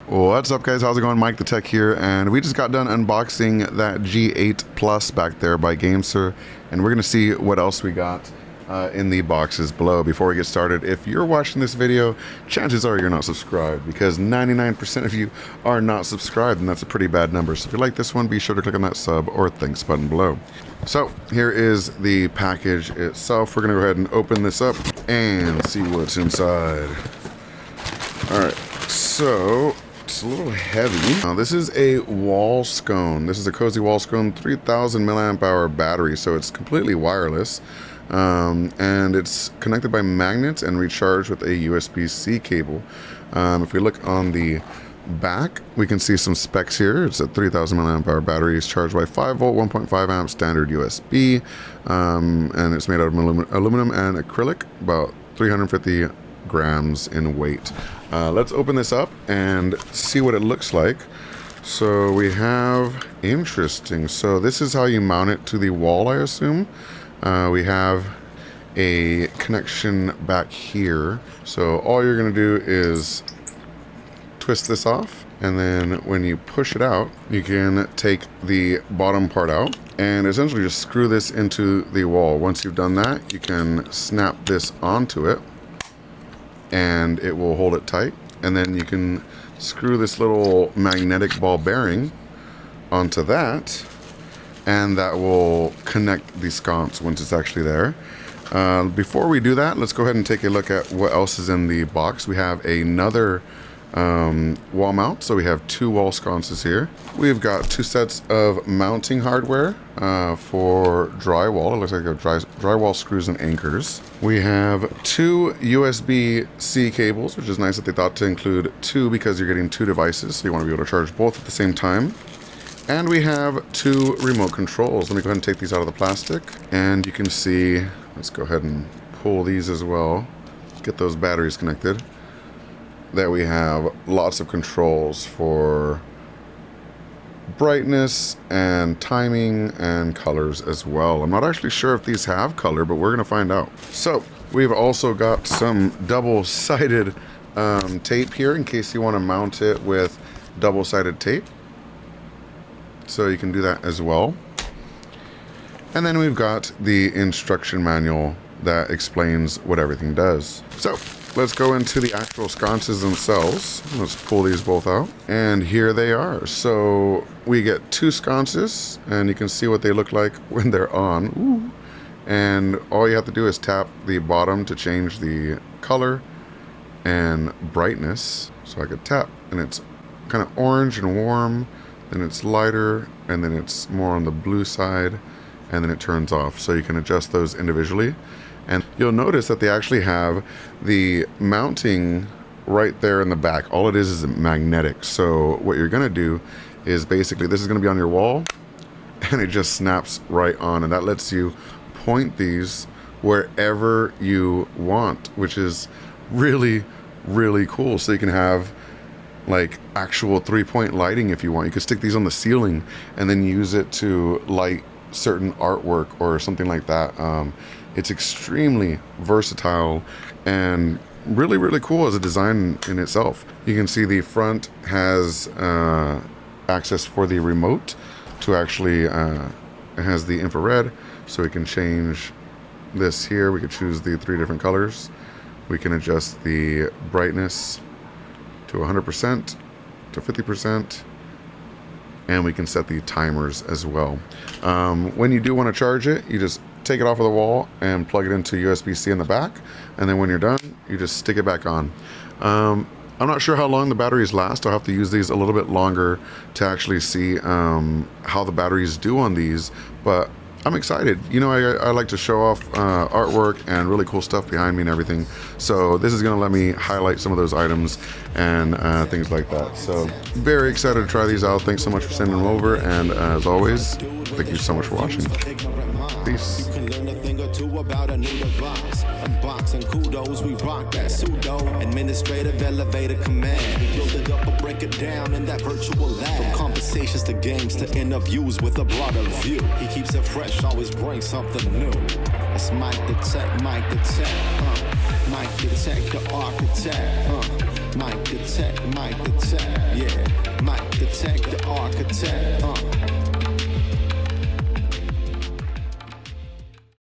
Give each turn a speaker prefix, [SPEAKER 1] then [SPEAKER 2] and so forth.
[SPEAKER 1] What's up, guys? How's it going? MikeTheTech here, and we just got done unboxing that G8 Plus back there by GameSir, and we're gonna see what else we got in the boxes below. Before we get started, if you're watching this video, chances are you're not subscribed, because 99% of you are not subscribed, and that's a pretty bad number. So if you like this one, be sure to click on that sub or thanks button below. So here is the package itself. We're gonna go ahead and open this up and see what's inside. All right, so it's a little heavy. Now, this is a wall scone. This is a cozy wall scone 3000 milliamp hour battery, so it's completely wireless, and it's connected by magnets and recharged with a USB-C cable. If we look on the back, we can see some specs here. It's a 3000 milliamp hour battery. It's charged by 5 volt 1.5 amp standard USB, and it's made out of aluminum and acrylic, about 350 grams in weight. Let's open this up and see what it looks like. So we have, interesting, so this is how you mount it to the wall, I assume. We have a connection back here, so all you're gonna do is twist this off, and then when you push it out, you can take the bottom part out and essentially just screw this into the wall. Once you've done that, you can snap this onto it and it will hold it tight, and then you can screw this little magnetic ball bearing onto that, and that will connect the sconce once it's actually there. Before we do that, let's go ahead and take a look at what else is in the box. We have another wall mount, so we have 2 wall sconces here. We've got 2 sets of mounting hardware for drywall. It looks like a drywall screws and anchors. We have 2 USB-C cables, which is nice that they thought to include 2 because you're getting 2 devices, so you want to be able to charge both at the same time. And we have 2 remote controls. Let me go ahead and take these out of the plastic, and you can see, let's go ahead and pull these as well, get those batteries connected, that we have lots of controls for brightness and timing and colors as well. I'm not actually sure if these have color, but we're gonna find out. So we've also got some double-sided tape here in case you want to mount it with double-sided tape, so you can do that as well. And then we've got the instruction manual that explains what everything does. So let's go into the actual sconces themselves. Let's pull these both out. And here they are. So we get 2 sconces, and you can see what they look like when they're on. Ooh. And all you have to do is tap the bottom to change the color and brightness. So I could tap, and it's kind of orange and warm, then it's lighter, and then it's more on the blue side, and then it turns off. So you can adjust those individually. And you'll notice that they actually have the mounting right there in the back. All it is magnetic. So what you're gonna do is basically, this is gonna be on your wall, and it just snaps right on, and that lets you point these wherever you want, which is really, really cool. So you can have like actual 3-point lighting if you want. You could stick these on the ceiling and then use it to light certain artwork or something like that. It's extremely versatile and really, really cool as a design in itself. You can see the front has access for the remote to actually, it has the infrared, so we can change this here. We could choose the 3 different colors. We can adjust the brightness to 100%, to 50%, and we can set the timers as well. When you do want to charge it, you just take it off of the wall and plug it into USB-C in the back, and then when you're done, you just stick it back on. I'm not sure how long the batteries last. I'll have to use these a little bit longer to actually see how the batteries do on these, but I'm excited. You know, I like to show off artwork and really cool stuff behind me and everything. So this is gonna let me highlight some of those items and things like that. So very excited to try these out. Thanks so much for sending them over. And as always, thank you so much for watching. Peace. Unboxing kudos, we rock that pseudo administrative elevator command. We build it up or break it down in that virtual lab. From conversations to games to interviews with a broader view. He keeps it fresh, always brings something new. It's MikeTheTech, MikeTheTech, MikeTheTech, the architect. MikeTheTech, MikeTheTech, yeah.
[SPEAKER 2] could tell.